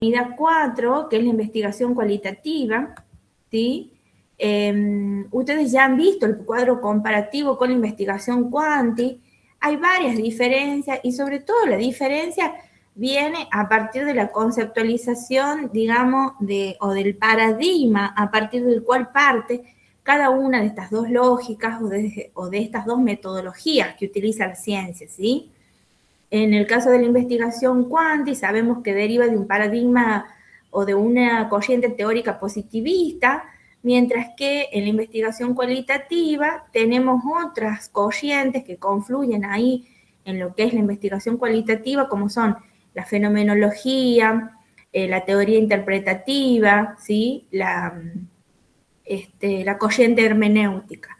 unidad 4, que es la investigación cualitativa, ¿sí? Ustedes ya han visto el cuadro comparativo con la investigación cuanti. Hay varias diferencias y sobre todo la diferencia viene a partir de la conceptualización, digamos, o del paradigma a partir del cual parte cada una de estas dos lógicas o de estas dos metodologías que utiliza la ciencia, ¿sí? En el caso de la investigación cuanti, sabemos que deriva de un paradigma o de una corriente teórica positivista, mientras que en la investigación cualitativa tenemos otras corrientes que confluyen ahí en lo que es la investigación cualitativa, como son la fenomenología, la teoría interpretativa, ¿sí? la corriente hermenéutica.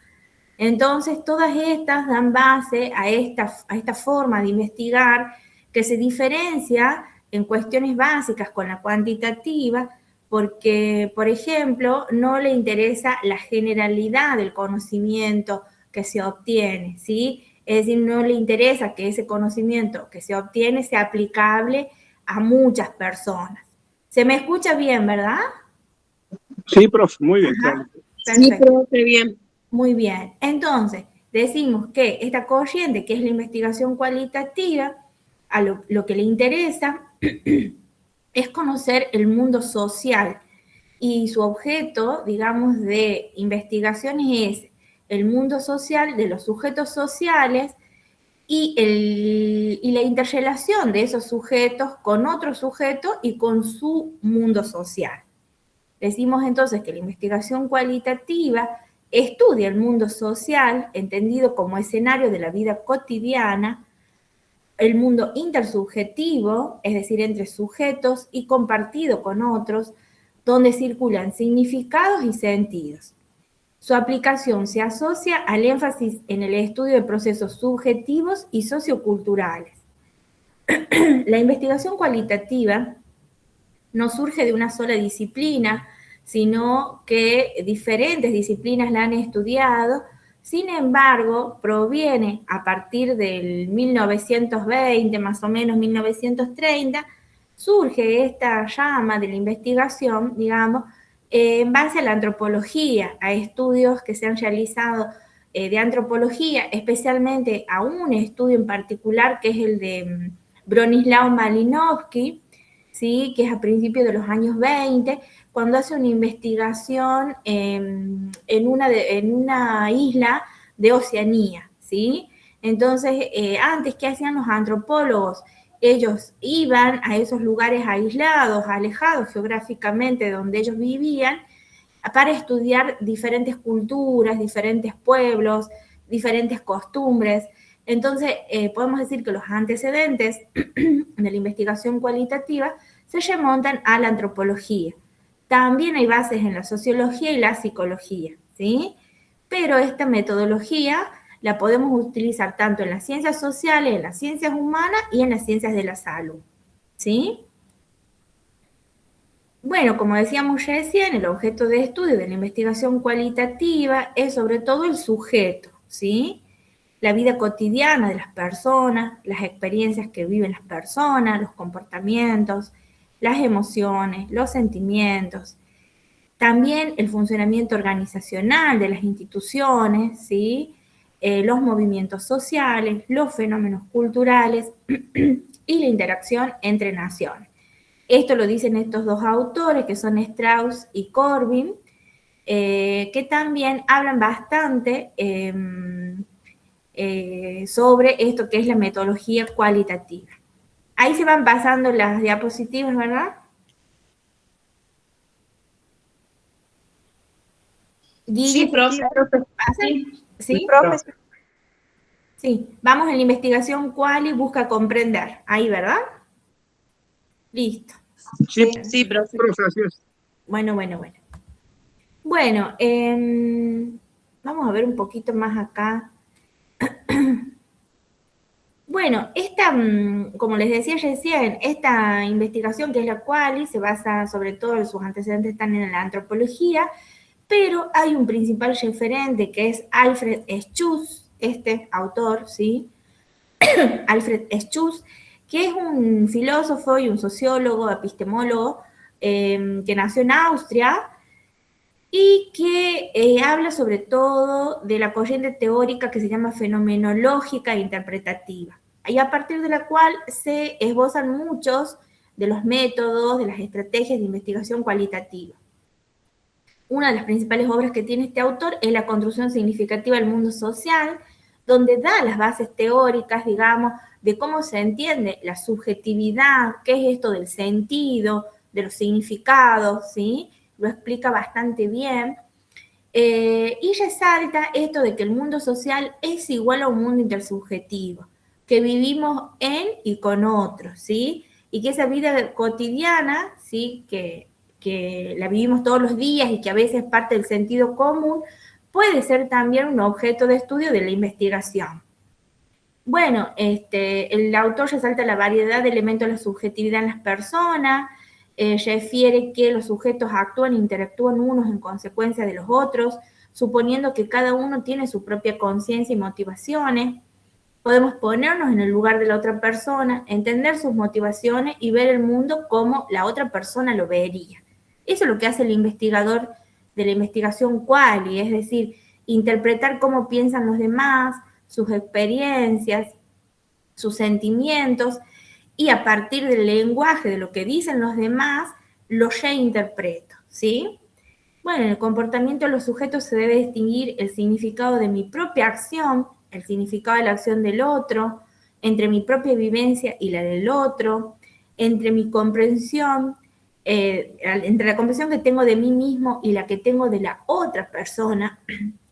Entonces, todas estas dan base a esta forma de investigar que se diferencia en cuestiones básicas con la cuantitativa, porque, por ejemplo, no le interesa la generalidad del conocimiento que se obtiene, ¿sí? Es decir, no le interesa que ese conocimiento que se obtiene sea aplicable a muchas personas. ¿Se me escucha bien, verdad? Sí, profe, muy bien, claro. Sí, profe, bien. Muy bien. Entonces, decimos que esta corriente, que es la investigación cualitativa, a lo que le interesa es conocer el mundo social y su objeto, digamos, de investigación es el mundo social de los sujetos sociales y la interrelación de esos sujetos con otros sujetos y con su mundo social. Decimos entonces que la investigación cualitativa estudia el mundo social, entendido como escenario de la vida cotidiana, el mundo intersubjetivo, es decir, entre sujetos y compartido con otros, donde circulan significados y sentidos. Su aplicación se asocia al énfasis en el estudio de procesos subjetivos y socioculturales. La investigación cualitativa no surge de una sola disciplina, sino que diferentes disciplinas la han estudiado. Sin embargo, proviene a partir del 1920, más o menos 1930, surge esta rama de la investigación, digamos, en base a la antropología, a estudios que se han realizado de antropología, especialmente a un estudio en particular que es el de Bronislaw Malinowski, ¿sí? Que es a principios de los años 20, cuando hace una investigación en una isla de Oceanía, ¿sí? Entonces, antes, ¿qué hacían los antropólogos? Ellos iban a esos lugares aislados, alejados geográficamente de donde ellos vivían, para estudiar diferentes culturas, diferentes pueblos, diferentes costumbres. Entonces, podemos decir que los antecedentes de la investigación cualitativa se remontan a la antropología. También hay bases en la sociología y la psicología, ¿sí? Pero esta metodología la podemos utilizar tanto en las ciencias sociales, en las ciencias humanas y en las ciencias de la salud, ¿sí? Bueno, como decíamos recién, el objeto de estudio de la investigación cualitativa es sobre todo el sujeto, ¿sí? La vida cotidiana de las personas, las experiencias que viven las personas, los comportamientos, las emociones, los sentimientos. También el funcionamiento organizacional de las instituciones, ¿sí? Los movimientos sociales, los fenómenos culturales y la interacción entre naciones. Esto lo dicen estos dos autores, que son Strauss y Corbin, que también hablan bastante sobre esto que es la metodología cualitativa. Ahí se van pasando las diapositivas, ¿verdad? Sí, profe. ¿Sí? Profe. Sí, vamos en la investigación quali, busca comprender. Ahí, ¿verdad? Listo. Sí, profe. Profe, así es. Bueno. Bueno, vamos a ver un poquito más acá. Bueno, como les decía recién, esta investigación que es la quali se basa sobre todo, sus antecedentes están en la antropología, pero hay un principal referente que es Alfred Schutz, este autor, ¿sí? Alfred Schutz, que es un filósofo y un sociólogo, epistemólogo, que nació en Austria y que habla sobre todo de la corriente teórica que se llama fenomenológica e interpretativa, y a partir de la cual se esbozan muchos de los métodos, de las estrategias de investigación cualitativa. Una de las principales obras que tiene este autor es La construcción significativa del mundo social, donde da las bases teóricas, digamos, de cómo se entiende la subjetividad, qué es esto del sentido, de los significados, ¿sí? Lo explica bastante bien. Y resalta esto de que el mundo social es igual a un mundo intersubjetivo, que vivimos en y con otros, ¿sí? Y que esa vida cotidiana, ¿sí? Que la vivimos todos los días y que a veces es parte del sentido común, puede ser también un objeto de estudio de la investigación. Bueno, el autor resalta la variedad de elementos de la subjetividad en las personas, refiere que los sujetos actúan e interactúan unos en consecuencia de los otros, suponiendo que cada uno tiene su propia conciencia y motivaciones. Podemos ponernos en el lugar de la otra persona, entender sus motivaciones y ver el mundo como la otra persona lo vería. Eso es lo que hace el investigador de la investigación quali, es decir, interpretar cómo piensan los demás, sus experiencias, sus sentimientos, y a partir del lenguaje, de lo que dicen los demás, lo reinterpreto, ¿sí? Bueno, en el comportamiento de los sujetos se debe distinguir el significado de mi propia acción, el significado de la acción del otro, entre mi propia vivencia y la del otro, entre mi comprensión, entre la comprensión que tengo de mí mismo y la que tengo de la otra persona,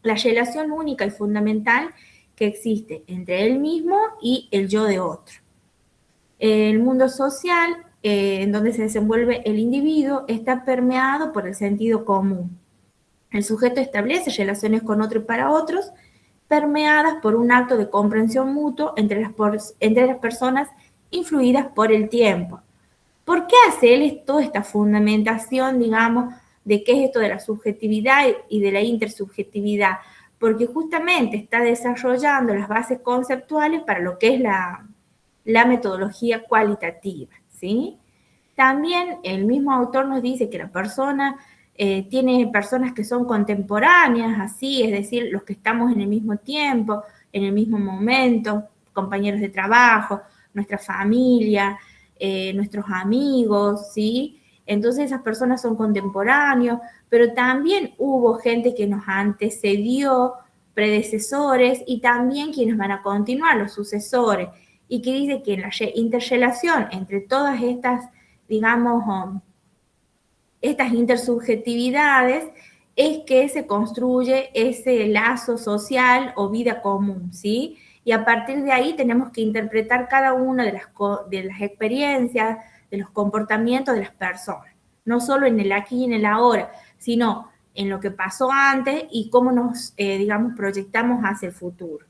la relación única y fundamental que existe entre él mismo y el yo de otro. El mundo social, en donde se desenvuelve el individuo, está permeado por el sentido común. El sujeto establece relaciones con otros y para otros, permeadas por un acto de comprensión mutuo entre las personas influidas por el tiempo. ¿Por qué hace él toda esta fundamentación, digamos, de qué es esto de la subjetividad y de la intersubjetividad? Porque justamente está desarrollando las bases conceptuales para lo que es la metodología cualitativa, ¿sí? También el mismo autor nos dice que la persona tiene personas que son contemporáneas, así, es decir, los que estamos en el mismo tiempo, en el mismo momento, compañeros de trabajo, nuestra familia, nuestros amigos, ¿sí? Entonces esas personas son contemporáneos, pero también hubo gente que nos antecedió, predecesores, y también quienes van a continuar, los sucesores, y que dice que en la interrelación entre todas estas, digamos, estas intersubjetividades es que se construye ese lazo social o vida común, ¿sí? Y a partir de ahí tenemos que interpretar cada una de las experiencias, de los comportamientos de las personas, no solo en el aquí y en el ahora, sino en lo que pasó antes y cómo nos, digamos, proyectamos hacia el futuro.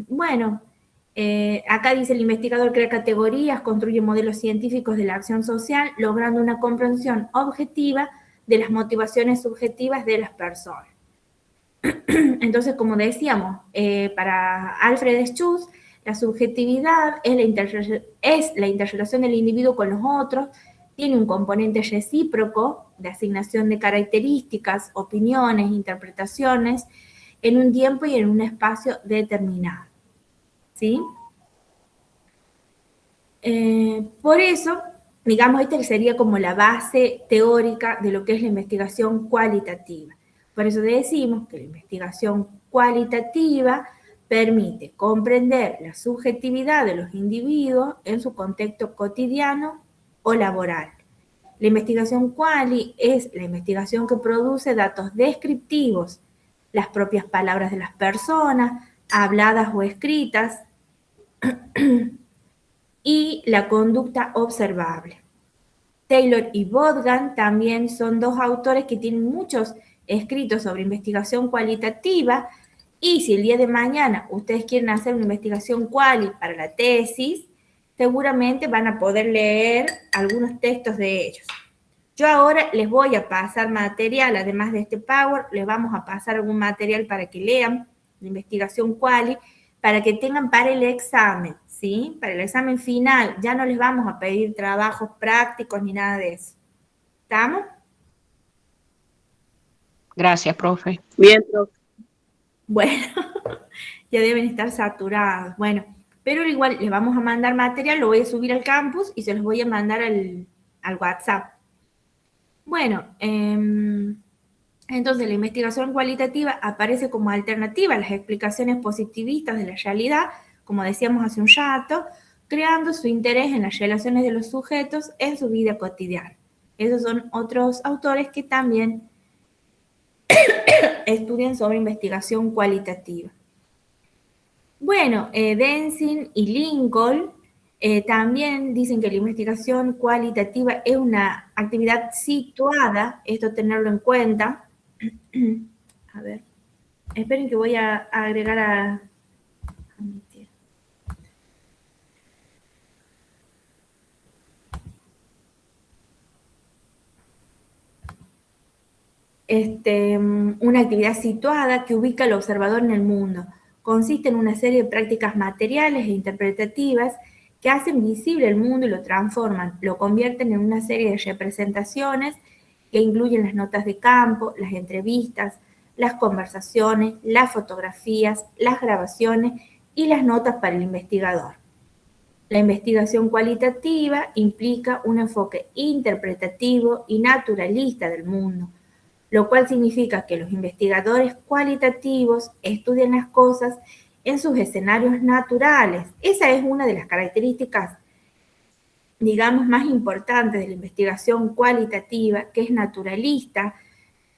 Bueno, acá dice: el investigador crea categorías, construye modelos científicos de la acción social, logrando una comprensión objetiva de las motivaciones subjetivas de las personas. Entonces, como decíamos, para Alfred Schuss, la subjetividad es la interrelación del individuo con los otros, tiene un componente recíproco de asignación de características, opiniones, interpretaciones, en un tiempo y en un espacio determinado, ¿sí? Por eso, digamos, esta sería como la base teórica de lo que es la investigación cualitativa. Por eso decimos que la investigación cualitativa permite comprender la subjetividad de los individuos en su contexto cotidiano o laboral. La investigación quali es la investigación que produce datos descriptivos, las propias palabras de las personas, habladas o escritas, y la conducta observable. Taylor y Bodgan también son dos autores que tienen muchos escritos sobre investigación cualitativa, y si el día de mañana ustedes quieren hacer una investigación quali para la tesis, seguramente van a poder leer algunos textos de ellos. Yo ahora les voy a pasar material, además de este Power, les vamos a pasar algún material para que lean de investigación quali, para que tengan para el examen, ¿sí? Para el examen final, ya no les vamos a pedir trabajos prácticos ni nada de eso. ¿Estamos? Gracias, profe. Bien, profe. Bueno, ya deben estar saturados. Bueno, pero igual les vamos a mandar material, lo voy a subir al campus y se los voy a mandar al WhatsApp. Bueno, entonces la investigación cualitativa aparece como alternativa a las explicaciones positivistas de la realidad, como decíamos hace un rato, creando su interés en las relaciones de los sujetos en su vida cotidiana. Esos son otros autores que también estudian sobre investigación cualitativa. Bueno, Denzin y Lincoln también dicen que la investigación cualitativa es una actividad situada, esto tenerlo en cuenta. A ver, esperen que voy a agregar a una actividad situada que ubica al observador en el mundo. Consiste en una serie de prácticas materiales e interpretativas que hacen visible el mundo y lo transforman, lo convierten en una serie de representaciones que incluyen las notas de campo, las entrevistas, las conversaciones, las fotografías, las grabaciones y las notas para el investigador. La investigación cualitativa implica un enfoque interpretativo y naturalista del mundo, lo cual significa que los investigadores cualitativos estudian las cosas en sus escenarios naturales. Esa es una de las características, digamos, más importantes de la investigación cualitativa, que es naturalista.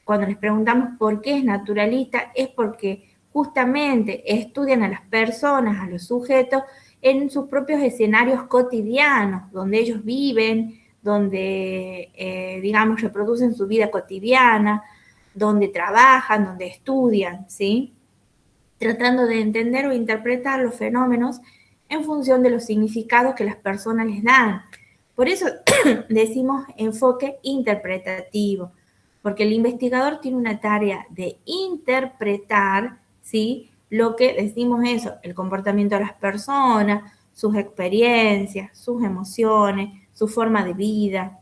Cuando les preguntamos por qué es naturalista, es porque justamente estudian a las personas, a los sujetos, en sus propios escenarios cotidianos, donde ellos viven, donde, digamos, reproducen su vida cotidiana, donde trabajan, donde estudian, ¿sí? Tratando de entender o interpretar los fenómenos en función de los significados que las personas les dan. Por eso decimos enfoque interpretativo, porque el investigador tiene una tarea de interpretar, ¿sí? Lo que decimos eso, el comportamiento de las personas, sus experiencias, sus emociones, su forma de vida.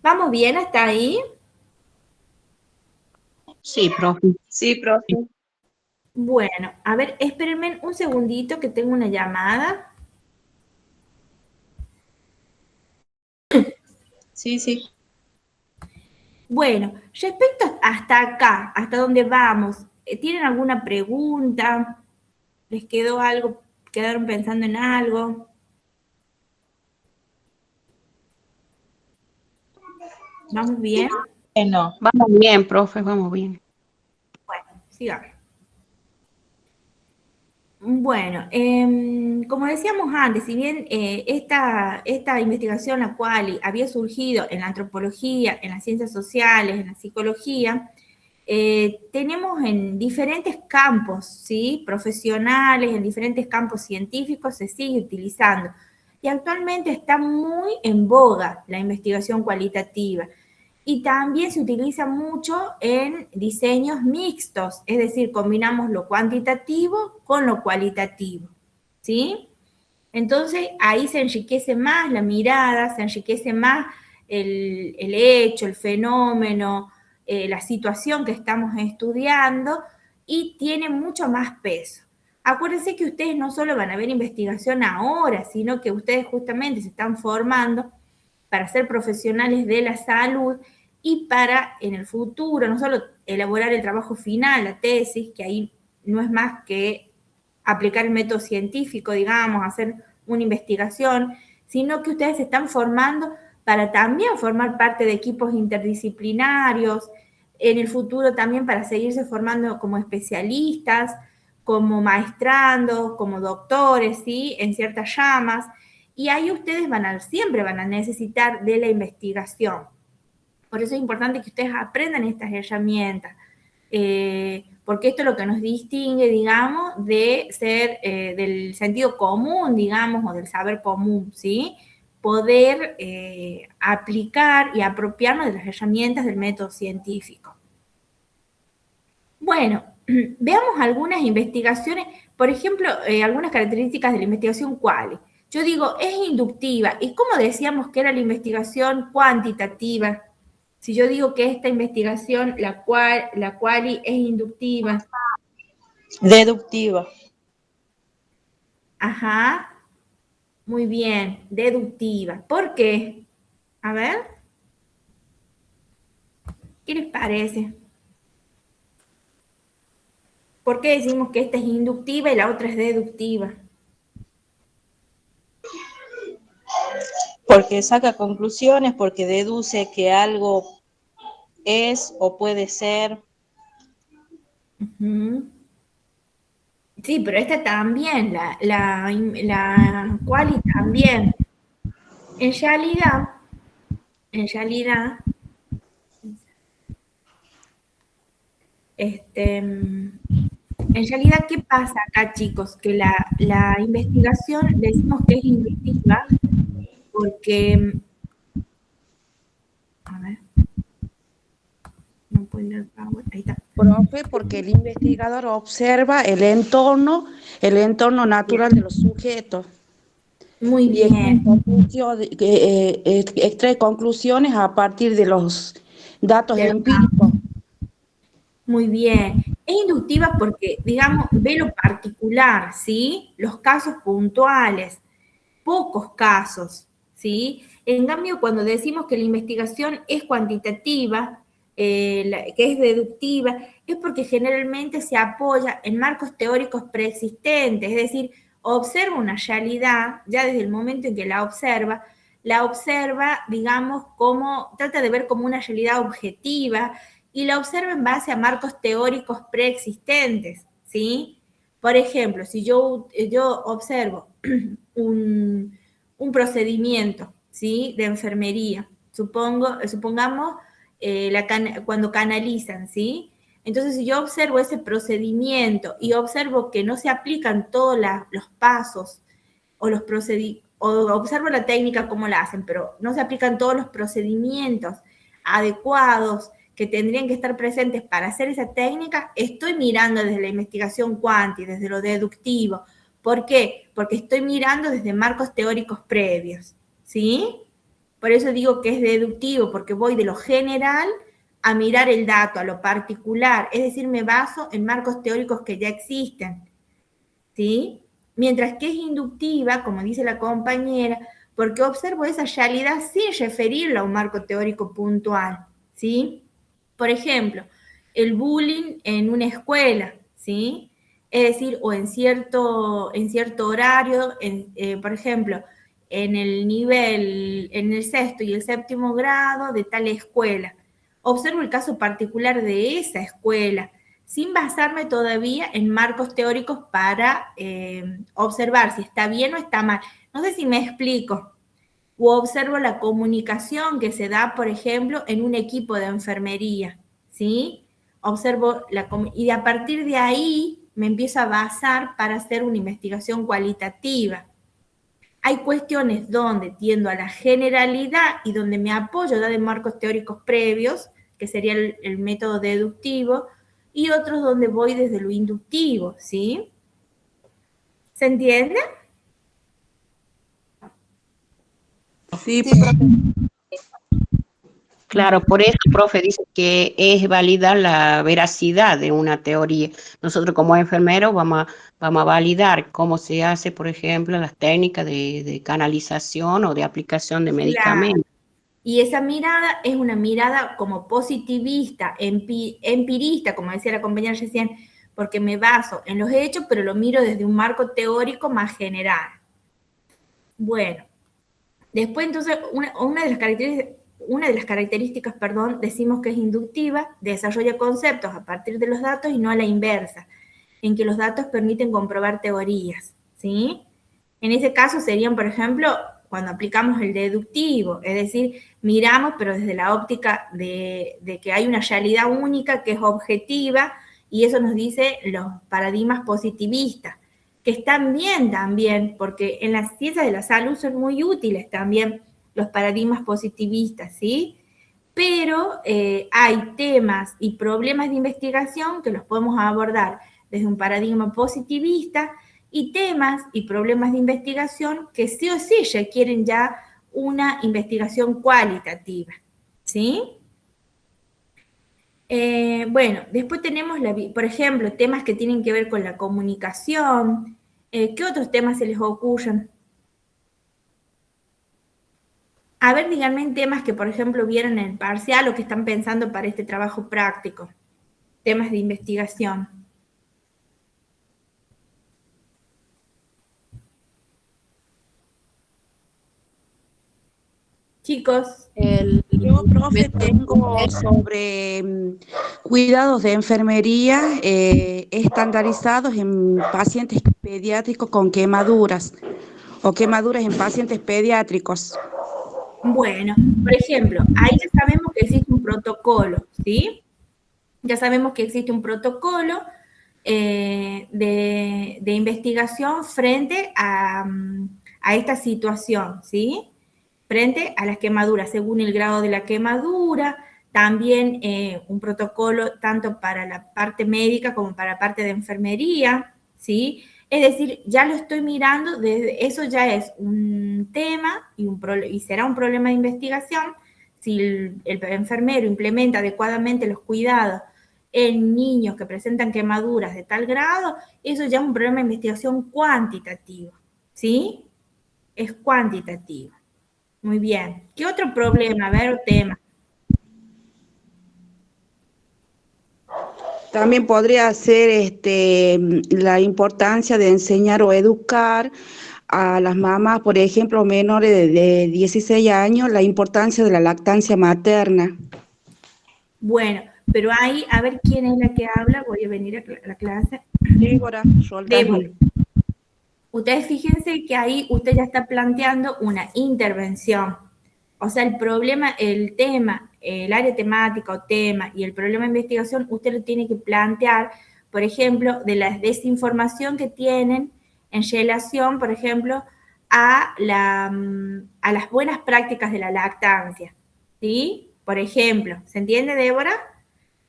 ¿Vamos bien hasta ahí? Sí, profe. Sí, profe. Bueno, a ver, espérenme un segundito que tengo una llamada. Sí, sí. Bueno, respecto hasta acá, hasta dónde vamos, ¿tienen alguna pregunta? ¿Les quedó algo? ¿Quedaron pensando en algo? ¿Vamos bien? No. Vamos bien, profe, vamos bien. Bueno, sigamos. Bueno, como decíamos antes, si bien esta investigación, la cual había surgido en la antropología, en las ciencias sociales, en la psicología, tenemos en diferentes campos, ¿sí? Profesionales, en diferentes campos científicos se sigue utilizando. Y actualmente está muy en boga la investigación cualitativa. Y también se utiliza mucho en diseños mixtos, es decir, combinamos lo cuantitativo con lo cualitativo, ¿sí? Entonces ahí se enriquece más la mirada, se enriquece más el hecho, el fenómeno, la situación que estamos estudiando y tiene mucho más peso. Acuérdense que ustedes no solo van a ver investigación ahora, sino que ustedes justamente se están formando para ser profesionales de la salud y para en el futuro no solo elaborar el trabajo final, la tesis, que ahí no es más que aplicar el método científico, digamos, hacer una investigación, sino que ustedes se están formando para también formar parte de equipos interdisciplinarios, en el futuro también para seguirse formando como especialistas, como maestrandos, como doctores, ¿sí? En ciertas ramas, y ahí ustedes siempre van a necesitar de la investigación. Por eso es importante que ustedes aprendan estas herramientas, porque esto es lo que nos distingue, digamos, de ser del sentido común, digamos, o del saber común, ¿sí? Poder aplicar y apropiarnos de las herramientas del método científico. Bueno, veamos algunas investigaciones, por ejemplo, algunas características de la investigación quali. Yo digo, es inductiva. ¿Y cómo decíamos que era la investigación cuantitativa? Si yo digo que esta investigación, la quali, es inductiva. Deductiva. Ajá, muy bien, deductiva. ¿Por qué? A ver, ¿qué les parece? ¿Por qué decimos que esta es inductiva y la otra es deductiva? Porque saca conclusiones, porque deduce que algo es o puede ser. Ujú. Sí, pero esta también, la quali también. En realidad, en realidad, en realidad, ¿qué pasa acá, chicos? Que la investigación decimos que es inductiva porque, a ver, no puedo ir al PowerPoint, ahí está. Profe, porque el investigador observa el entorno natural de los sujetos Muy y bien, extrae conclusiones a partir de los datos de los empíricos. Muy bien. Es inductiva porque, digamos, ve lo particular, ¿sí? Los casos puntuales, pocos casos, ¿sí? En cambio, cuando decimos que la investigación es cuantitativa, que es deductiva, es porque generalmente se apoya en marcos teóricos preexistentes, es decir, observa una realidad, ya desde el momento en que la observa, digamos, como, trata de ver como una realidad objetiva, y la observa en base a marcos teóricos preexistentes, ¿sí? Por ejemplo, si yo observo un procedimiento, ¿sí? De enfermería, supongamos cuando canalizan, ¿sí? Entonces, si yo observo ese procedimiento y observo que no se aplican todos los pasos o observo la técnica cómo la hacen, pero no se aplican todos los procedimientos adecuados que tendrían que estar presentes para hacer esa técnica, estoy mirando desde la investigación cuántica, desde lo deductivo. ¿Por qué? Porque estoy mirando desde marcos teóricos previos, ¿sí? Por eso digo que es deductivo, porque voy de lo general a mirar el dato, a lo particular, es decir, me baso en marcos teóricos que ya existen, ¿sí? Mientras que es inductiva, como dice la compañera, porque observo esa realidad sin referirla a un marco teórico puntual, ¿sí? Por ejemplo, el bullying en una escuela, ¿sí? Es decir, o en cierto horario, por ejemplo, en en el sexto y el séptimo grado de tal escuela. Observo el caso particular de esa escuela, sin basarme todavía en marcos teóricos para observar si está bien o está mal. No sé si me explico. O observo la comunicación que se da, por ejemplo, en un equipo de enfermería, ¿sí? Observo y a partir de ahí me empiezo a basar para hacer una investigación cualitativa. Hay cuestiones donde tiendo a la generalidad y donde me apoyo de marcos teóricos previos, que sería el método deductivo, y otros donde voy desde lo inductivo, ¿sí? ¿Se entiende? Sí, profe. Claro, por eso el profe dice que es validar la veracidad de una teoría. Nosotros como enfermeros vamos a validar cómo se hace, por ejemplo, las técnicas de canalización o de aplicación de Claro. medicamentos. Y esa mirada es una mirada como positivista, empirista, como decía la compañera recién, porque me baso en los hechos, pero lo miro desde un marco teórico más general. Bueno, después entonces una de las características, decimos que es inductiva, desarrolla conceptos a partir de los datos y no a la inversa, en que los datos permiten comprobar teorías, ¿sí? En ese caso serían, por ejemplo, cuando aplicamos el deductivo, es decir, miramos, pero desde la óptica de que hay una realidad única que es objetiva, y eso nos dice los paradigmas positivistas, que están bien también, porque en las ciencias de la salud son muy útiles también los paradigmas positivistas, ¿sí? pero hay temas y problemas de investigación que los podemos abordar desde un paradigma positivista y temas y problemas de investigación que sí o sí requieren ya una investigación cualitativa, ¿sí? Bueno, después tenemos, por ejemplo, temas que tienen que ver con la comunicación. ¿Qué otros temas se les ocurren? A ver, díganme en temas que, por ejemplo, vieron en el parcial o que están pensando para este trabajo práctico. Temas de investigación. Chicos. Yo, profe, tengo sobre cuidados de enfermería estandarizados en pacientes pediátricos con quemaduras o quemaduras en pacientes pediátricos. Bueno, por ejemplo, ahí ya sabemos que existe un protocolo, ¿sí? Ya sabemos que existe un protocolo de investigación frente a esta situación, ¿sí? Frente a las quemaduras, según el grado de la quemadura, también un protocolo tanto para la parte médica como para la parte de enfermería, ¿sí? Es decir, ya lo estoy mirando, desde, eso ya es un tema y será un problema de investigación. Si el enfermero implementa adecuadamente los cuidados en niños que presentan quemaduras de tal grado, eso ya es un problema de investigación cuantitativo, ¿sí? Es cuantitativo. Muy bien. ¿Qué otro problema? A ver, tema. También podría ser la importancia de enseñar o educar a las mamás, por ejemplo, menores de 16 años, la importancia de la lactancia materna. Bueno, pero ahí, a ver quién es la que habla. Voy a venir a la clase. Débora Roldán. Débora. Ustedes fíjense que ahí usted ya está planteando una intervención. O sea, el problema, el tema, el área temática o tema y el problema de investigación, usted lo tiene que plantear, por ejemplo, de la desinformación que tienen en relación, por ejemplo, a las buenas prácticas de la lactancia, ¿sí? Por ejemplo, ¿se entiende, Débora?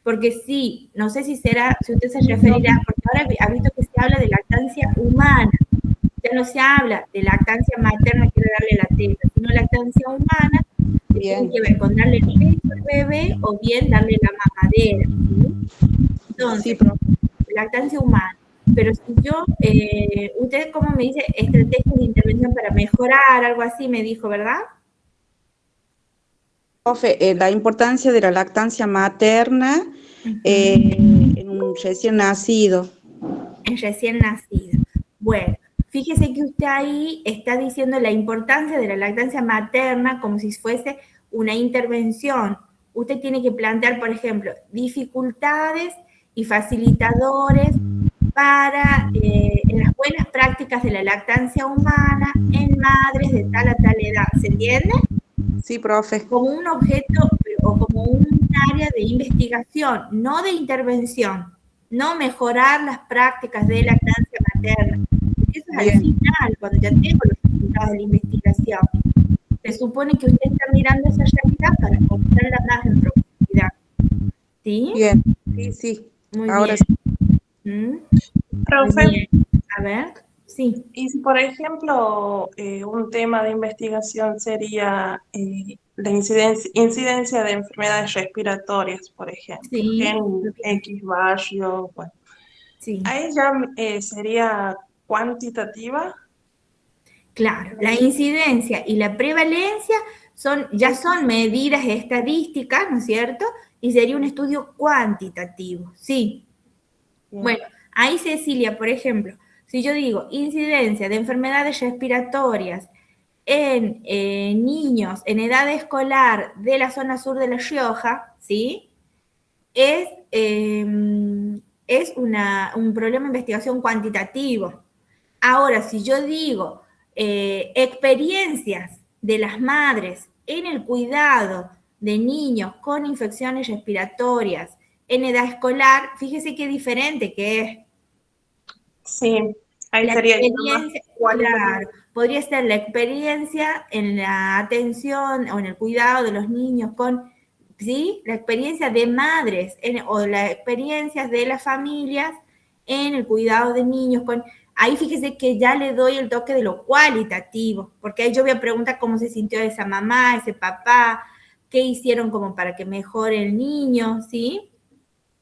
Porque sí, no sé si usted se referirá, porque ahora ha visto que se habla de lactancia humana, ya no se habla de lactancia materna, que es darle la teta, sino lactancia humana, que tiene que ver con darle el pecho al bebé o bien darle la mamadera, ¿sí? Entonces, lactancia humana. Pero si yo, usted, ¿cómo me dice? Estrategias de intervención para mejorar, algo así me dijo, ¿verdad? Profe, la importancia de la lactancia materna en un recién nacido. En recién nacido. Bueno, fíjese que usted ahí está diciendo la importancia de la lactancia materna como si fuese una intervención. Usted tiene que plantear, por ejemplo, dificultades y facilitadores para en las buenas prácticas de la lactancia humana en madres de tal a tal edad. ¿Se entiende? Sí, profe. Como un objeto o como un área de investigación, no de intervención, no mejorar las prácticas de lactancia materna. Porque eso es al final, cuando ya tengo los resultados de la investigación. Se supone que usted está mirando esa realidad para conocerla más en profundidad. ¿Sí? Bien, sí, sí. Muy ahora bien. Profe, Muy bien. A ver, sí. y si por ejemplo un tema de investigación sería la incidencia de enfermedades respiratorias, por ejemplo, Sí. en X barrio, bueno, Sí. ahí ya sería cuantitativa. Claro, la incidencia y la prevalencia ya son medidas estadísticas, ¿no es cierto? Y sería un estudio cuantitativo, sí. Bien. Bueno, ahí Cecilia, por ejemplo, si yo digo incidencia de enfermedades respiratorias en niños en edad escolar de la zona sur de La Rioja, ¿sí? Es un problema de investigación cuantitativo. Ahora, si yo digo experiencias de las madres en el cuidado de niños con infecciones respiratorias en edad escolar, fíjese qué diferente que es. Sí, ahí La sería experiencia, claro, podría ser la experiencia en la atención o en el cuidado de los niños con ¿sí? La experiencia de madres o las experiencias de las familias en el cuidado de niños. Ahí fíjese que ya le doy el toque de lo cualitativo, porque ahí yo voy a preguntar cómo se sintió esa mamá, ese papá, qué hicieron como para que mejore el niño, ¿sí?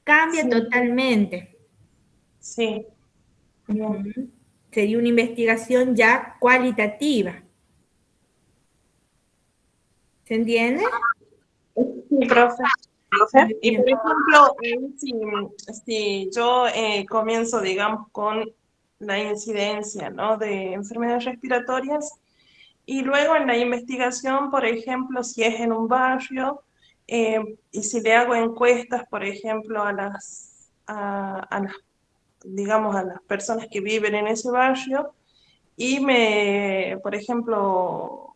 Cambia Sí. totalmente. Sí. Bien. Sería una investigación ya cualitativa. ¿Se entiende? Sí, profe. Y por ejemplo, si yo comienzo, digamos, con la incidencia, ¿no?, de enfermedades respiratorias, y luego en la investigación, por ejemplo, si es en un barrio, y si le hago encuestas, por ejemplo, digamos, a las personas que viven en ese barrio, y por ejemplo,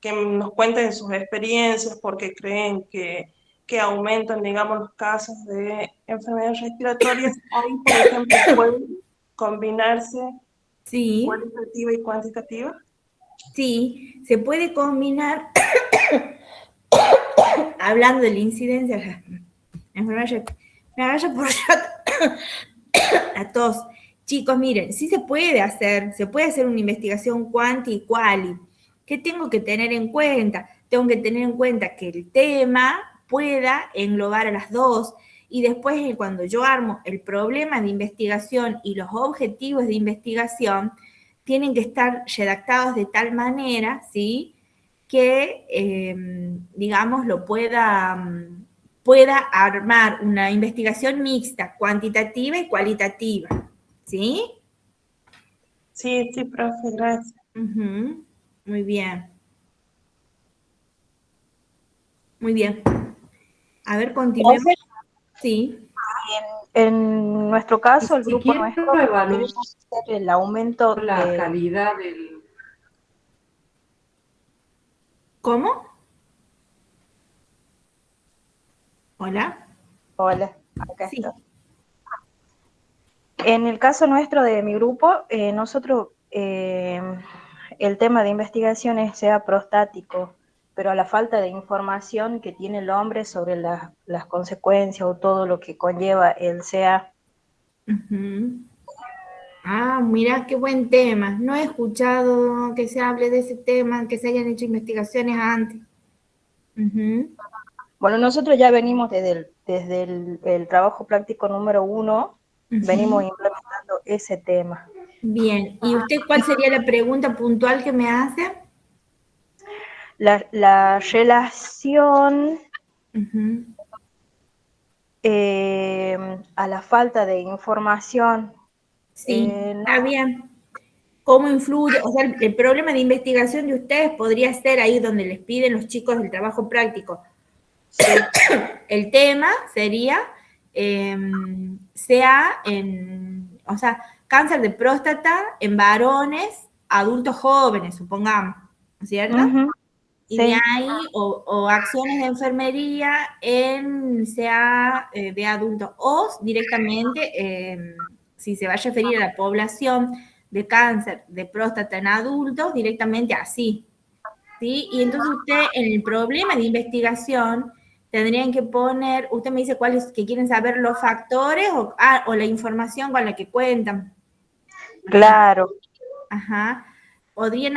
que nos cuenten sus experiencias porque creen que aumentan, digamos, los casos de enfermedades respiratorias. Ahí, por ejemplo, pueden combinarse Sí, cualitativa y cuantitativa. sí, se puede combinar, hablando de la incidencia de las enfermedades, me agarra por la tos. Chicos, miren, sí se puede hacer una investigación cuanti y quali. ¿Qué tengo que tener en cuenta? Tengo que tener en cuenta que el tema pueda englobar a las dos, y después cuando yo armo el problema de investigación y los objetivos de investigación, tienen que estar redactados de tal manera, ¿sí?, que, digamos, pueda armar una investigación mixta, cuantitativa y cualitativa, ¿sí? Sí, sí, profe, gracias. Muy bien. Muy bien. A ver, continuemos. Profe, Sí. en nuestro caso, el Si grupo quiero nuestro, evaluar queremos hacer el aumento la de... calidad del... ¿Cómo? Hola. Hola, acá Sí. está. En el caso nuestro de mi grupo, nosotros, el tema de investigación es SEA prostático, pero a la falta de información que tiene el hombre sobre las consecuencias o todo lo que conlleva el SEA. Ah, mira, qué buen tema. No he escuchado que se hable de ese tema, que se hayan hecho investigaciones antes. Bueno, nosotros ya venimos desde el trabajo práctico número 1, venimos implementando ese tema. Bien. ¿Y usted cuál sería la pregunta puntual que me hace? La relación a la falta de información. Sí, No, está bien. ¿Cómo influye? O sea, el problema de investigación de ustedes podría ser ahí donde les piden los chicos del trabajo práctico. sí, El tema sería, o sea, cáncer de próstata en varones adultos jóvenes, supongamos, ¿no es cierto? Y de sí, ahí, o acciones de enfermería en sea de adultos, o directamente, si se va a referir a la población de cáncer de próstata en adultos, directamente así, ¿sí? Y entonces usted, en el problema de investigación, tendrían que poner, usted me dice cuáles que quieren saber los factores o la información con la que cuentan. claro, Ajá. Podrían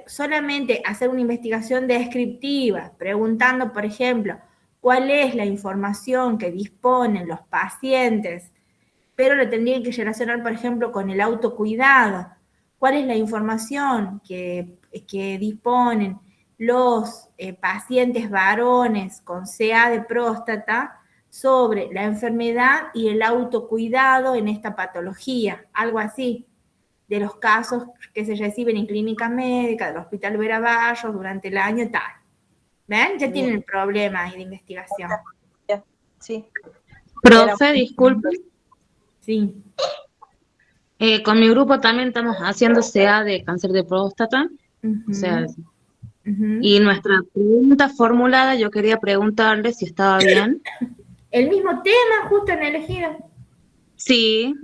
solamente hacer una investigación descriptiva, preguntando, por ejemplo, cuál es la información que disponen los pacientes, pero lo tendrían que relacionar, por ejemplo, con el autocuidado. ¿Cuál es la información que disponen los pacientes varones con CA de próstata sobre la enfermedad y el autocuidado en esta patología? Algo así, de los casos que se reciben en clínica médica, del Hospital Vera Barros durante el año tal. ¿Ven? Ya tienen el problema ahí de investigación. ya, sí. Profe, disculpe. Sí. Con mi grupo también estamos haciendo CA de cáncer de próstata. O sea, y nuestra pregunta formulada, yo quería preguntarle si estaba bien. El mismo tema, justo en elegido. Sí.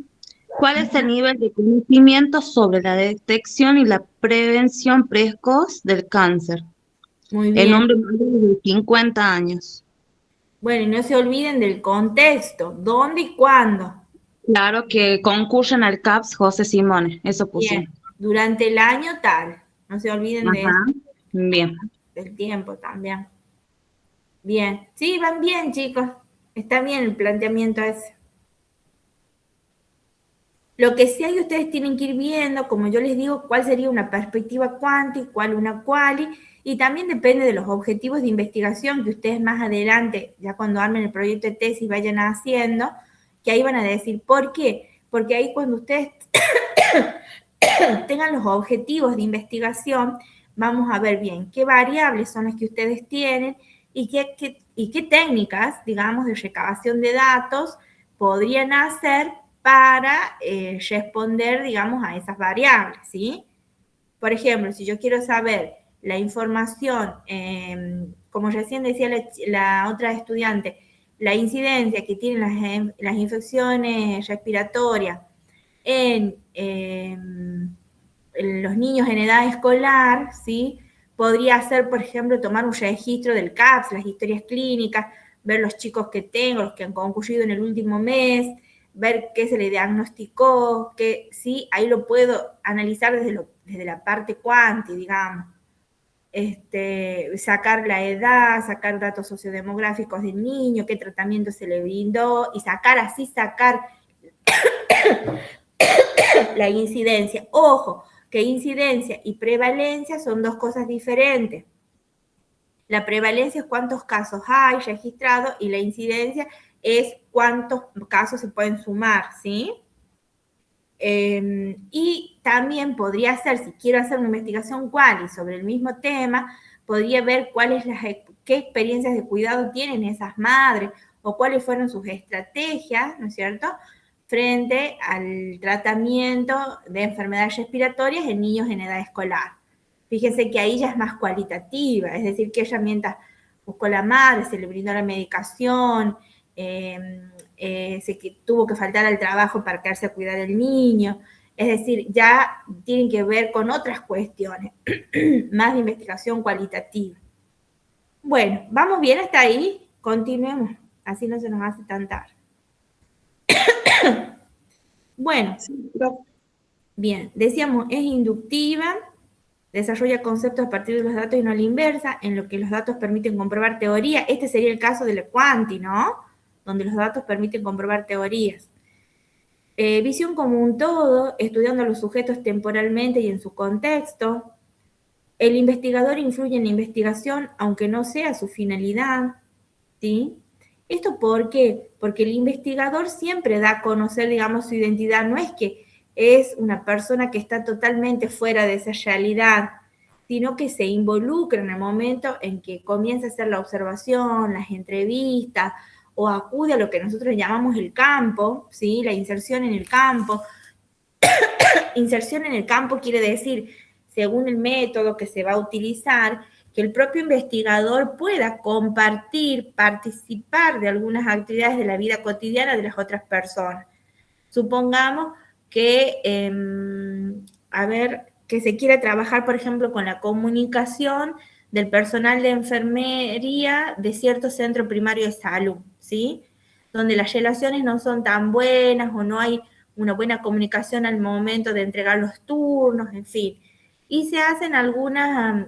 ¿Cuál es el nivel de conocimiento sobre la detección y la prevención precoz del cáncer? Muy bien. En hombres mayores de 50 años. Bueno, y no se olviden del contexto, dónde y cuándo. Claro que concurren al CAPS José Simone, eso pusimos. Bien, durante el año tal, no se olviden de Ajá, eso, bien. del tiempo también. Bien, sí, van bien, chicos, está bien el planteamiento ese. Lo que sí hay, ustedes tienen que ir viendo, como yo les digo, cuál sería una perspectiva cuanti, cuál una quali, y también depende de los objetivos de investigación que ustedes más adelante, ya cuando armen el proyecto de tesis, vayan haciendo, que ahí van a decir, ¿por qué? Porque ahí cuando ustedes tengan los objetivos de investigación, vamos a ver bien qué variables son las que ustedes tienen y qué técnicas, digamos, de recabación de datos podrían hacer para responder, digamos, a esas variables, ¿sí? Por ejemplo, si yo quiero saber la información, como recién decía la otra estudiante, la incidencia que tienen las infecciones respiratorias en los niños en edad escolar, ¿sí? Podría ser, por ejemplo, tomar un registro del CAPS, las historias clínicas, ver los chicos que tengo, los que han concurrido en el último mes, ver qué se le diagnosticó, que sí, ahí lo puedo analizar desde la parte cuanti, digamos. Sacar la edad, sacar datos sociodemográficos del niño, qué tratamiento se le brindó, y sacar la incidencia. Ojo, que incidencia y prevalencia son dos cosas diferentes. La prevalencia es cuántos casos hay registrados y la incidencia es cuántos casos se pueden sumar, ¿sí? Y también podría ser, si quiero hacer una investigación quali sobre el mismo tema, podría ver qué experiencias de cuidado tienen esas madres o cuáles fueron sus estrategias, ¿no es cierto?, frente al tratamiento de enfermedades respiratorias en niños en edad escolar. Fíjense que ahí ya es más cualitativa, es decir, qué herramientas buscó la madre, se le brindó la medicación, tuvo que faltar al trabajo para quedarse a cuidar al niño. Es decir, ya tienen que ver con otras cuestiones, más de investigación cualitativa. Bueno, ¿vamos bien hasta ahí? Continuemos, así no se nos hace tan tarde. Bueno, bien, decíamos, es inductiva, desarrolla conceptos a partir de los datos y no a la inversa, en lo que los datos permiten comprobar teoría. Este sería el caso de la quanti, ¿no? Donde los datos permiten comprobar teorías. Visión como un todo, estudiando a los sujetos temporalmente y en su contexto. El investigador influye en la investigación, aunque no sea su finalidad, ¿sí? ¿Esto por qué? Porque el investigador siempre da a conocer, digamos, su identidad. No es que es una persona que está totalmente fuera de esa realidad, sino que se involucra en el momento en que comienza a hacer la observación, las entrevistas, o acude a lo que nosotros llamamos el campo, ¿sí? La inserción en el campo. Inserción en el campo quiere decir, según el método que se va a utilizar, que el propio investigador pueda compartir, participar de algunas actividades de la vida cotidiana de las otras personas. Supongamos que, que se quiera trabajar, por ejemplo, con la comunicación del personal de enfermería de cierto centro primario de salud, ¿sí? Donde las relaciones no son tan buenas o no hay una buena comunicación al momento de entregar los turnos, en fin. Y se hacen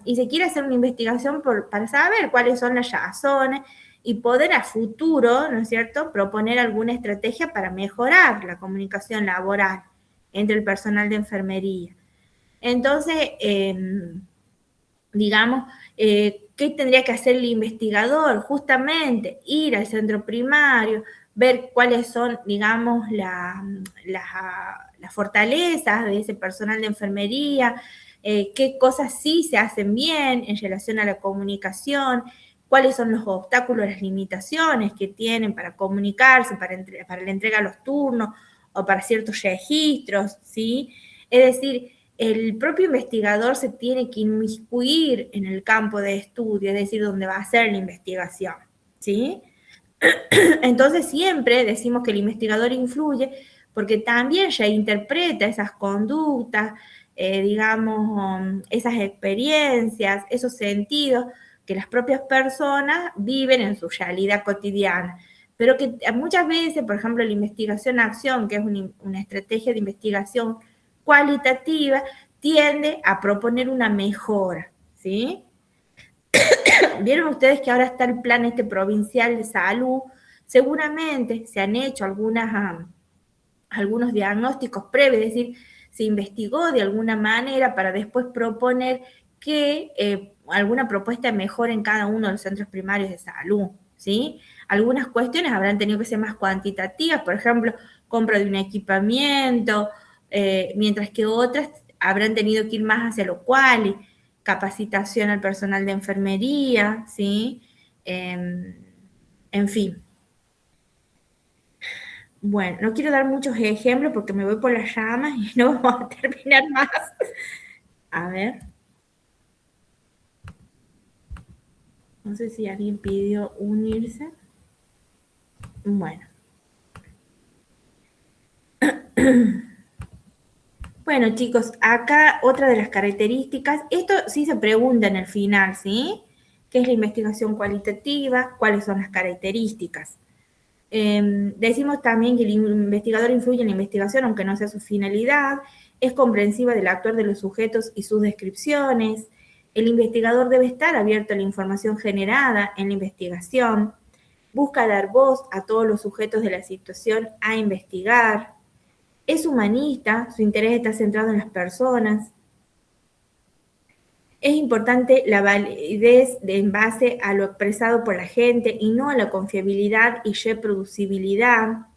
y se quiere hacer una investigación para saber cuáles son las razones y poder a futuro, ¿no es cierto?, proponer alguna estrategia para mejorar la comunicación laboral entre el personal de enfermería. Entonces, digamos, ¿qué tendría que hacer el investigador? Justamente ir al centro primario, ver cuáles son, digamos, las fortalezas de ese personal de enfermería, qué cosas sí se hacen bien en relación a la comunicación, cuáles son los obstáculos, las limitaciones que tienen para comunicarse, para la entrega de los turnos o para ciertos registros, ¿sí? Es decir, el propio investigador se tiene que inmiscuir en el campo de estudio, es decir, donde va a hacer la investigación, ¿sí? Entonces siempre decimos que el investigador influye porque también ya interpreta esas conductas, digamos, esas experiencias, esos sentidos que las propias personas viven en su realidad cotidiana, pero que muchas veces, por ejemplo, la investigación-acción, que es una estrategia de investigación cualitativa, tiende a proponer una mejora, ¿sí? Vieron ustedes que ahora está el plan provincial de salud, seguramente se han hecho algunos diagnósticos previos, es decir, se investigó de alguna manera para después proponer que alguna propuesta mejore en cada uno de los centros primarios de salud, ¿sí? Algunas cuestiones habrán tenido que ser más cuantitativas, por ejemplo, compra de un equipamiento, mientras que otras habrán tenido que ir más hacia lo cual, capacitación al personal de enfermería, ¿sí? En fin. Bueno, no quiero dar muchos ejemplos porque me voy por las ramas y no vamos a terminar más. A ver. No sé si alguien pidió unirse. Bueno. Bueno, chicos, acá otra de las características, esto sí se pregunta en el final, ¿sí? ¿Qué es la investigación cualitativa? ¿Cuáles son las características? Decimos también que el investigador influye en la investigación, aunque no sea su finalidad, es comprensiva del actuar de los sujetos y sus descripciones, el investigador debe estar abierto a la información generada en la investigación, busca dar voz a todos los sujetos de la situación a investigar, es humanista, su interés está centrado en las personas, es importante la validez en base a lo expresado por la gente y no a la confiabilidad y reproducibilidad.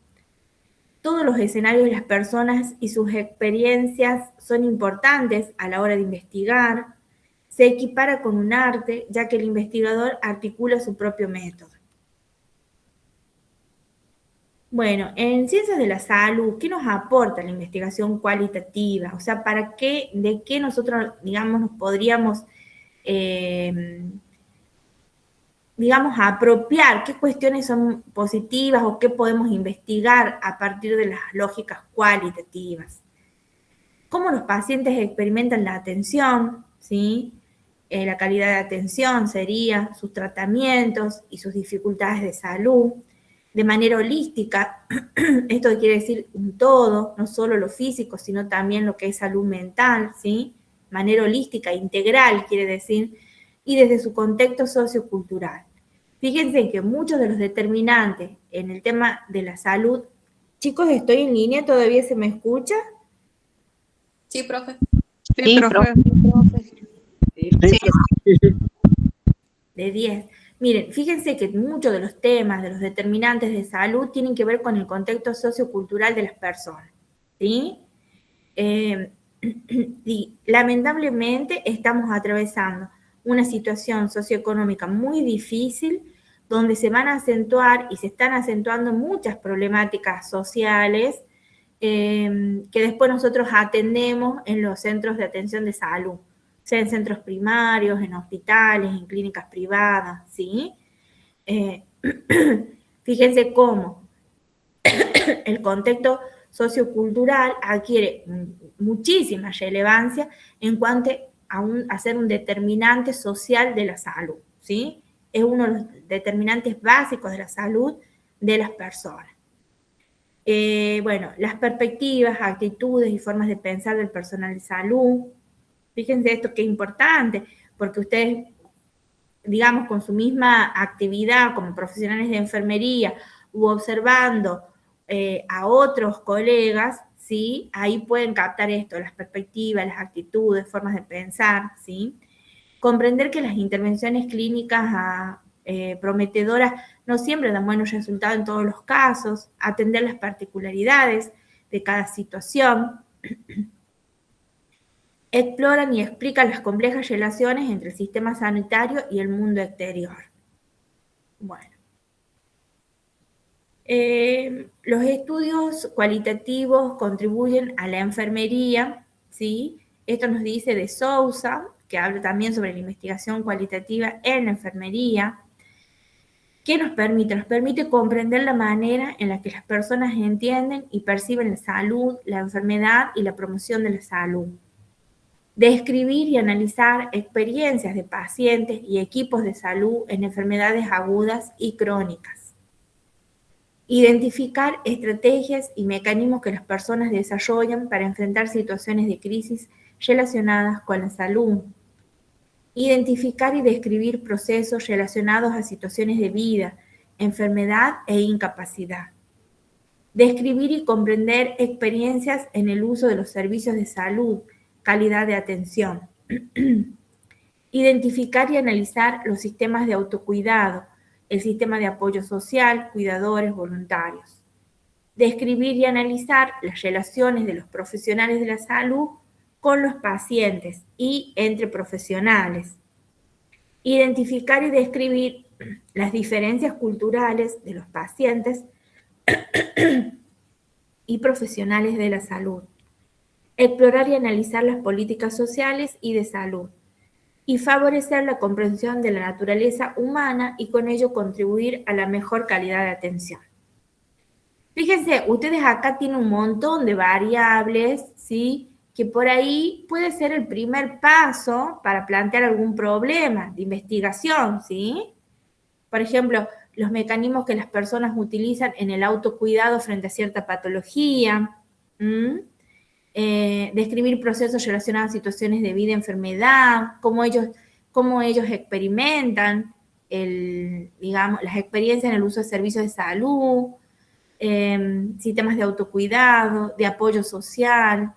Todos los escenarios de las personas y sus experiencias son importantes a la hora de investigar. Se equipara con un arte, ya que el investigador articula su propio método. Bueno, en ciencias de la salud, ¿qué nos aporta la investigación cualitativa? O sea, ¿de qué nosotros, digamos, nos podríamos, digamos, apropiar? ¿Qué cuestiones son positivas o qué podemos investigar a partir de las lógicas cualitativas? ¿Cómo los pacientes experimentan la atención? ¿Sí? La calidad de atención sería sus tratamientos y sus dificultades de salud. De manera holística, esto quiere decir un todo, no solo lo físico, sino también lo que es salud mental, ¿sí? Manera holística, integral, quiere decir, y desde su contexto sociocultural. Fíjense que muchos de los determinantes en el tema de la salud, chicos, ¿estoy en línea? ¿Todavía se me escucha? Sí, profe. Sí, profe. De 10. Miren, fíjense que muchos de los temas, de los determinantes de salud, tienen que ver con el contexto sociocultural de las personas, ¿sí? Y lamentablemente estamos atravesando una situación socioeconómica muy difícil, donde se van a acentuar y se están acentuando muchas problemáticas sociales que después nosotros atendemos en los centros de atención de salud, sea en centros primarios, en hospitales, en clínicas privadas, ¿sí? Fíjense cómo el contexto sociocultural adquiere muchísima relevancia en cuanto a ser un determinante social de la salud, ¿sí? Es uno de los determinantes básicos de la salud de las personas. Bueno, las perspectivas, actitudes y formas de pensar del personal de salud. Fíjense esto que es importante, porque ustedes, digamos, con su misma actividad como profesionales de enfermería u observando a otros colegas, ¿sí? Ahí pueden captar esto, las perspectivas, las actitudes, formas de pensar, ¿sí? Comprender que las intervenciones clínicas prometedoras no siempre dan buenos resultados en todos los casos, atender las particularidades de cada situación, exploran y explican las complejas relaciones entre el sistema sanitario y el mundo exterior. Bueno. Los estudios cualitativos contribuyen a la enfermería, ¿sí? Esto nos dice de Sousa, que habla también sobre la investigación cualitativa en la enfermería. ¿Qué nos permite? Nos permite comprender la manera en la que las personas entienden y perciben la salud, la enfermedad y la promoción de la salud. Describir y analizar experiencias de pacientes y equipos de salud en enfermedades agudas y crónicas. Identificar estrategias y mecanismos que las personas desarrollan para enfrentar situaciones de crisis relacionadas con la salud. Identificar y describir procesos relacionados a situaciones de vida, enfermedad e incapacidad. Describir y comprender experiencias en el uso de los servicios de salud, calidad de atención. Identificar y analizar los sistemas de autocuidado, el sistema de apoyo social, cuidadores, voluntarios. Describir y analizar las relaciones de los profesionales de la salud con los pacientes y entre profesionales. Identificar y describir las diferencias culturales de los pacientes y profesionales de la salud. Explorar y analizar las políticas sociales y de salud. Y favorecer la comprensión de la naturaleza humana y con ello contribuir a la mejor calidad de atención. Fíjense, ustedes acá tienen un montón de variables, ¿sí?, que por ahí puede ser el primer paso para plantear algún problema de investigación, ¿sí? Por ejemplo, los mecanismos que las personas utilizan en el autocuidado frente a cierta patología, describir procesos relacionados a situaciones de vida y enfermedad, cómo ellos experimentan las experiencias en el uso de servicios de salud, sistemas de autocuidado, de apoyo social.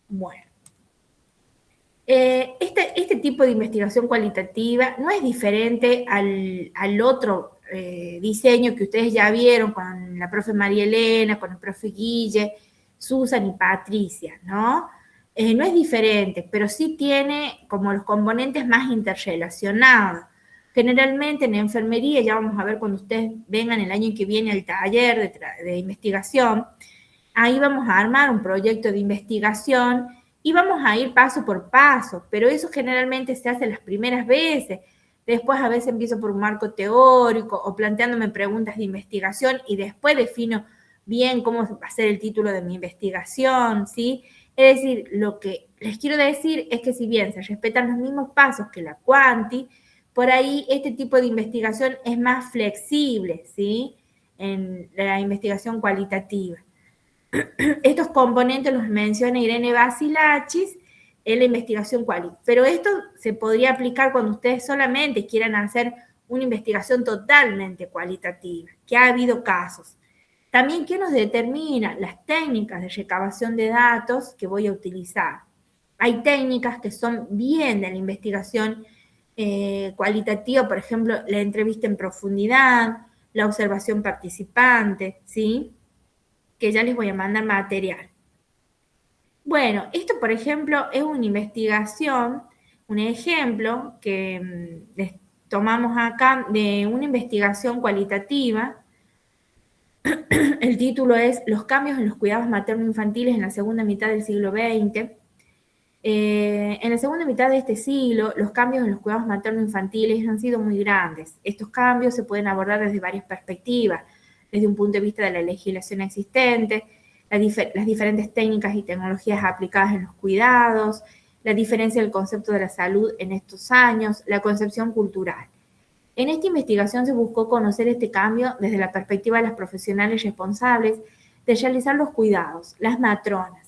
Bueno, este tipo de investigación cualitativa no es diferente al otro diseño que ustedes ya vieron con la profe María Elena, con el profe Guille, Susan y Patricia, ¿no? No es diferente, pero sí tiene como los componentes más interrelacionados. Generalmente en enfermería, ya vamos a ver cuando ustedes vengan el año que viene al taller de investigación, ahí vamos a armar un proyecto de investigación y vamos a ir paso por paso, pero eso generalmente se hace las primeras veces. Después a veces empiezo por un marco teórico o planteándome preguntas de investigación y después defino bien cómo va a ser el título de mi investigación, ¿sí? Es decir, lo que les quiero decir es que si bien se respetan los mismos pasos que la Quanti, por ahí este tipo de investigación es más flexible, ¿sí?, en la investigación cualitativa. Estos componentes los menciona Irene Basilachis en la investigación quali, pero esto se podría aplicar cuando ustedes solamente quieran hacer una investigación totalmente cualitativa, que ha habido casos. También, ¿qué nos determina? Las técnicas de recabación de datos que voy a utilizar. Hay técnicas que son bien de la investigación cualitativa, por ejemplo, la entrevista en profundidad, la observación participante, ¿sí?, que ya les voy a mandar material. Bueno, esto, por ejemplo, es una investigación, un ejemplo que les tomamos acá de una investigación cualitativa. El título es Los cambios en los cuidados materno-infantiles en la segunda mitad del siglo XX. En la segunda mitad de este siglo, los cambios en los cuidados materno-infantiles han sido muy grandes. Estos cambios se pueden abordar desde varias perspectivas, desde un punto de vista de la legislación existente, las diferentes técnicas y tecnologías aplicadas en los cuidados, la diferencia del concepto de la salud en estos años, la concepción cultural. En esta investigación se buscó conocer este cambio desde la perspectiva de las profesionales responsables de realizar los cuidados, las matronas.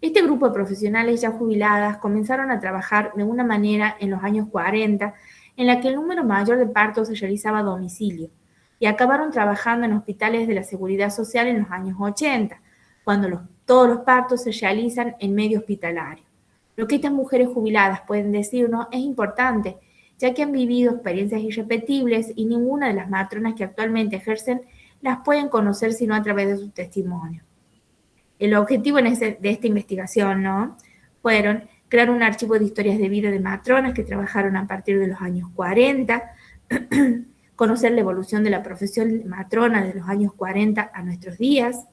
Este grupo de profesionales ya jubiladas comenzaron a trabajar de una manera en los años 40, en la que el número mayor de partos se realizaba a domicilio, y acabaron trabajando en hospitales de la Seguridad Social en los años 80, cuando todos los partos se realizan en medio hospitalario. Lo que estas mujeres jubiladas pueden decirnos es importante, ya que han vivido experiencias irrepetibles y ninguna de las matronas que actualmente ejercen las pueden conocer sino a través de su testimonio. El objetivo de esta investigación, ¿no?, fueron crear un archivo de historias de vida de matronas que trabajaron a partir de los años 40, conocer la evolución de la profesión de matrona de los años 40 a nuestros días,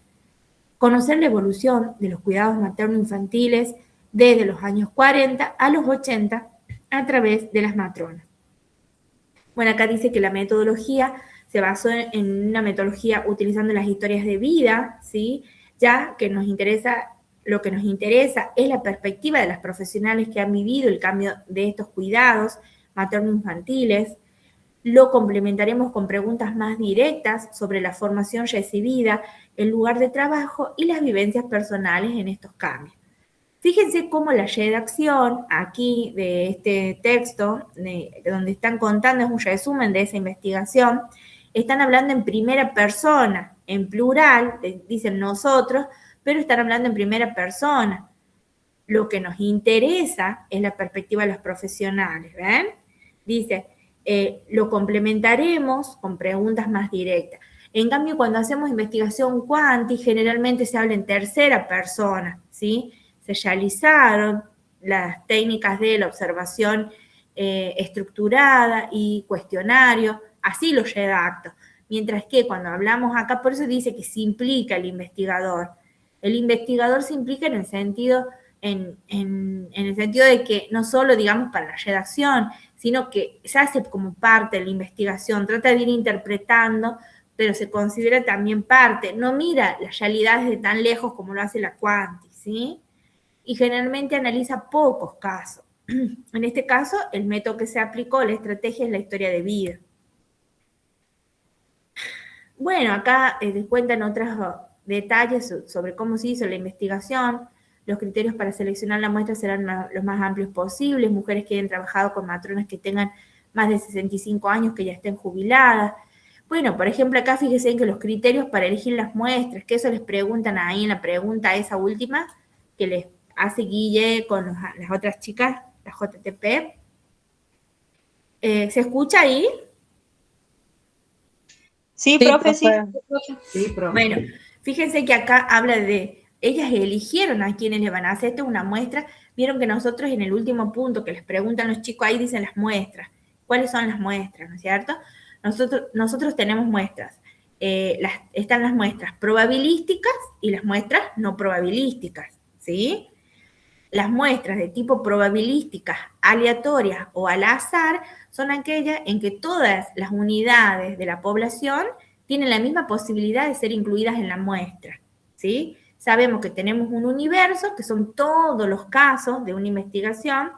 conocer la evolución de los cuidados materno-infantiles desde los años 40 a los 80 a través de las matronas. Bueno, acá dice que la metodología se basó en una metodología utilizando las historias de vida, ¿sí?, ya que nos interesa lo que nos interesa es la perspectiva de las profesionales que han vivido el cambio de estos cuidados materno-infantiles. Lo complementaremos con preguntas más directas sobre la formación recibida, el lugar de trabajo y las vivencias personales en estos cambios. Fíjense cómo la redacción aquí de este texto, donde están contando, es un resumen de esa investigación, están hablando en primera persona, en plural, dicen nosotros, pero están hablando en primera persona. Lo que nos interesa es la perspectiva de los profesionales, ¿ven? Dice, lo complementaremos con preguntas más directas. En cambio, cuando hacemos investigación cuanti, generalmente se habla en tercera persona, ¿sí? Se realizaron las técnicas de la observación estructurada y cuestionario, así lo redacto. Mientras que cuando hablamos acá, por eso dice que se implica el investigador. El investigador se implica en el sentido, en el sentido de que no solo, digamos, para la redacción, sino que se hace como parte de la investigación, trata de ir interpretando, pero se considera también parte, no mira las realidades de tan lejos como lo hace la cuanti, ¿sí? Y generalmente analiza pocos casos. En este caso, el método que se aplicó, la estrategia, es la historia de vida. Bueno, acá cuentan otros detalles sobre cómo se hizo la investigación. Los criterios para seleccionar la muestra serán los más amplios posibles. Mujeres que hayan trabajado con matronas que tengan más de 65 años, que ya estén jubiladas. Bueno, por ejemplo, acá fíjense en que los criterios para elegir las muestras, que eso les preguntan ahí en la pregunta esa última, que les hace Guille con las otras chicas, la JTP. ¿Se escucha ahí? Sí, profe, sí. Sí, profe. Bueno, fíjense que acá habla de, ellas eligieron a quienes le van a hacer. Esta es una muestra. Vieron que nosotros en el último punto que les preguntan los chicos, ahí dicen las muestras. ¿Cuáles son las muestras, no es cierto? Nosotros tenemos muestras. Están las muestras probabilísticas y las muestras no probabilísticas, ¿sí? Las muestras de tipo probabilísticas, aleatorias o al azar son aquellas en que todas las unidades de la población tienen la misma posibilidad de ser incluidas en la muestra, ¿sí? Sabemos que tenemos un universo, que son todos los casos de una investigación,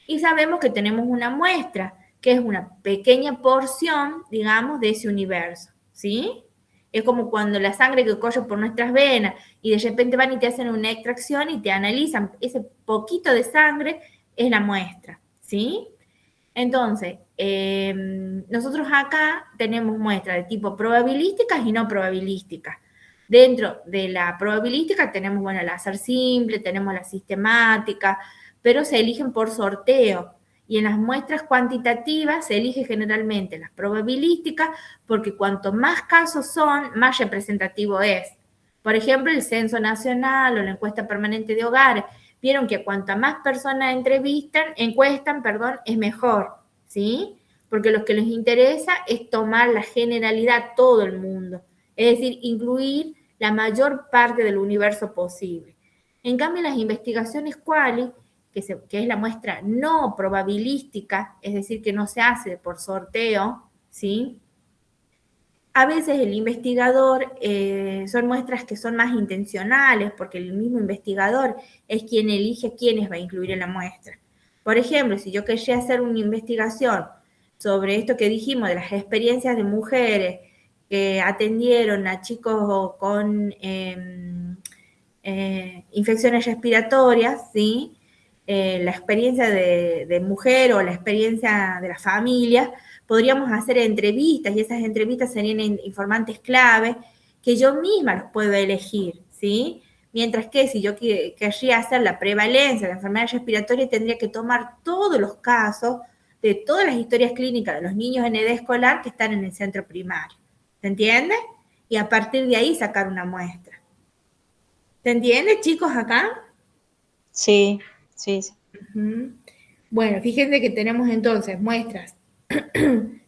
y sabemos que tenemos una muestra, que es una pequeña porción, digamos, de ese universo, ¿sí? Es como cuando la sangre que corre por nuestras venas y de repente van y te hacen una extracción y te analizan ese poquito de sangre, es la muestra, ¿sí? Entonces, nosotros acá tenemos muestras de tipo probabilísticas y no probabilísticas. Dentro de la probabilística tenemos, bueno, el azar simple, tenemos la sistemática, pero se eligen por sorteo. Y en las muestras cuantitativas se elige generalmente las probabilísticas porque cuanto más casos son, más representativo es. Por ejemplo, el Censo Nacional o la Encuesta Permanente de Hogares, vieron que cuanto más personas encuestan, es mejor, ¿sí? Porque lo que les interesa es tomar la generalidad todo el mundo, es decir, incluir la mayor parte del universo posible. En cambio, las investigaciones quali, que es la muestra no probabilística, es decir, que no se hace por sorteo, ¿sí? A veces el investigador, son muestras que son más intencionales, porque el mismo investigador es quien elige a quiénes va a incluir en la muestra. Por ejemplo, si yo quería hacer una investigación sobre esto que dijimos, de las experiencias de mujeres que atendieron a chicos con infecciones respiratorias, ¿sí? La experiencia de mujer o la experiencia de la familia, podríamos hacer entrevistas y esas entrevistas serían informantes clave que yo misma los puedo elegir, ¿sí? Mientras que si yo querría hacer la prevalencia de la enfermedad respiratoria, tendría que tomar todos los casos de todas las historias clínicas de los niños en edad escolar que están en el centro primario. ¿Se entiende? Y a partir de ahí sacar una muestra. ¿Se entiende, chicos, acá? Sí, sí. Uh-huh. Bueno, fíjense que tenemos entonces muestras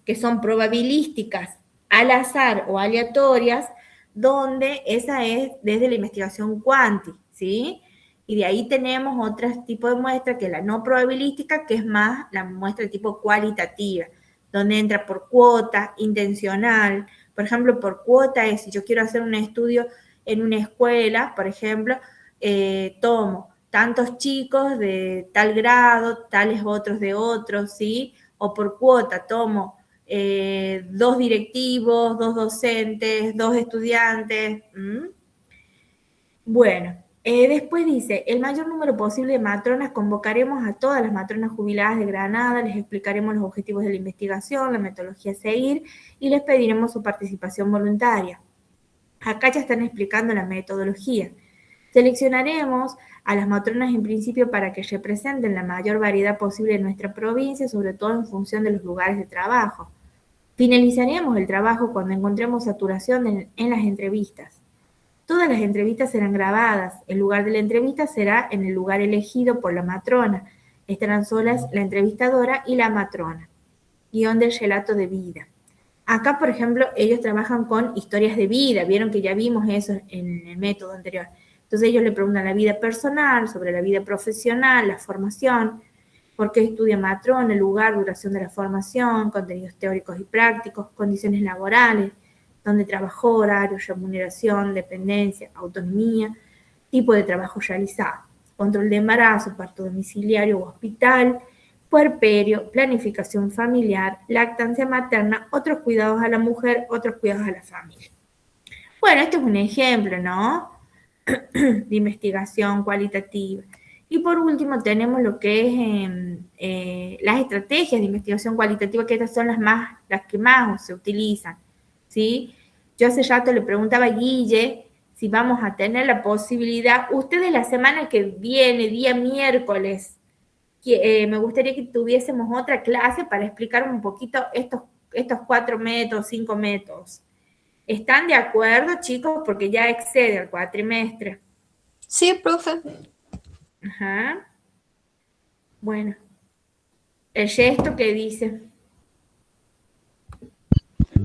que son probabilísticas, al azar o aleatorias, donde esa es desde la investigación cuanti, ¿sí? Y de ahí tenemos otro tipo de muestra, que es la no probabilística, que es más la muestra de tipo cualitativa, donde entra por cuota, intencional. Por ejemplo, por cuota es si yo quiero hacer un estudio en una escuela, por ejemplo, tomo tantos chicos de tal grado, tales otros de otros, ¿sí? O por cuota tomo 2 directivos, 2 docentes, 2 estudiantes. Bueno, después dice, el mayor número posible de matronas, convocaremos a todas las matronas jubiladas de Granada, les explicaremos los objetivos de la investigación, la metodología a seguir y les pediremos su participación voluntaria. Acá ya están explicando la metodología. Seleccionaremos a las matronas en principio para que representen la mayor variedad posible de nuestra provincia, sobre todo en función de los lugares de trabajo. Finalizaremos el trabajo cuando encontremos saturación en las entrevistas. Todas las entrevistas serán grabadas. El lugar de la entrevista será en el lugar elegido por la matrona. Estarán solas la entrevistadora y la matrona. Guión del relato de vida. Acá, por ejemplo, ellos trabajan con historias de vida. Vieron que ya vimos eso en el método anterior. Entonces ellos le preguntan la vida personal, sobre la vida profesional, la formación, por qué estudia matrona, el lugar, duración de la formación, contenidos teóricos y prácticos, condiciones laborales, dónde trabajó, horario, remuneración, dependencia, autonomía, tipo de trabajo realizado, control de embarazo, parto domiciliario o hospital, puerperio, planificación familiar, lactancia materna, otros cuidados a la mujer, otros cuidados a la familia. Bueno, este es un ejemplo, ¿no? De investigación cualitativa. Y por último tenemos lo que es las estrategias de investigación cualitativa, que estas son las que más se utilizan, ¿sí? Yo hace rato le preguntaba a Guille si vamos a tener la posibilidad, ustedes la semana que viene, día miércoles, me gustaría que tuviésemos otra clase para explicar un poquito estos 4 métodos, 5 métodos. ¿Están de acuerdo, chicos? Porque ya excede el cuatrimestre. Sí, profe. Ajá. Bueno. ¿El gesto qué dice?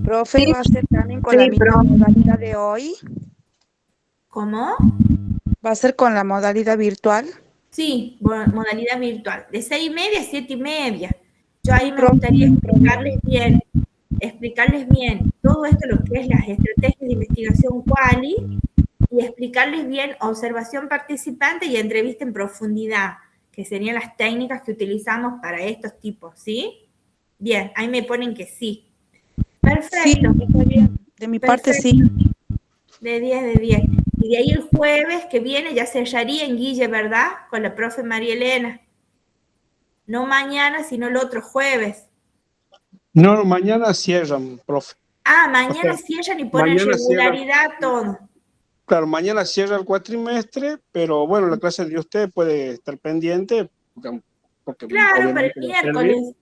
Profe, ¿va a ser también con la misma modalidad de hoy? ¿Cómo? ¿Va a ser con la modalidad virtual? Sí, modalidad virtual. De 6:30 a 7:30. Yo ahí me gustaría explicarles bien todo esto, lo que es las estrategias de investigación quali, y explicarles bien observación participante y entrevista en profundidad, que serían las técnicas que utilizamos para estos tipos, ¿sí? Bien, ahí me ponen que sí. Perfecto. Sí, está bien. De mi parte, sí. De 10 de 10. Y de ahí el jueves que viene ya sellaría en Guille, ¿verdad? Con la profe María Elena. No mañana, sino el otro jueves. No, mañana cierran, profe. Ah, mañana O sea, cierran y ponen regularidad todo. Claro, mañana cierra el cuatrimestre, pero bueno, la clase de usted puede estar pendiente. Porque claro, para el miércoles.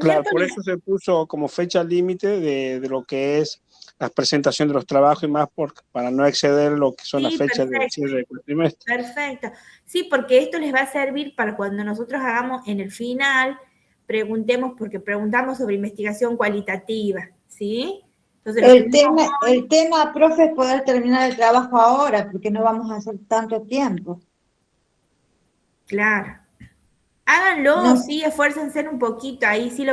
Claro, por eso se puso como fecha límite de lo que es la presentación de los trabajos y más para no exceder lo que son las fechas de cierre del cuatrimestre. Perfecto. Sí, porque esto les va a servir para cuando nosotros hagamos en el final, preguntemos, porque preguntamos sobre investigación cualitativa, ¿sí? Entonces, el tema, profe, es poder terminar el trabajo ahora, porque no vamos a hacer tanto tiempo. Claro. Háganlo, No. sí, esfuércense un poquito, ahí sí lo van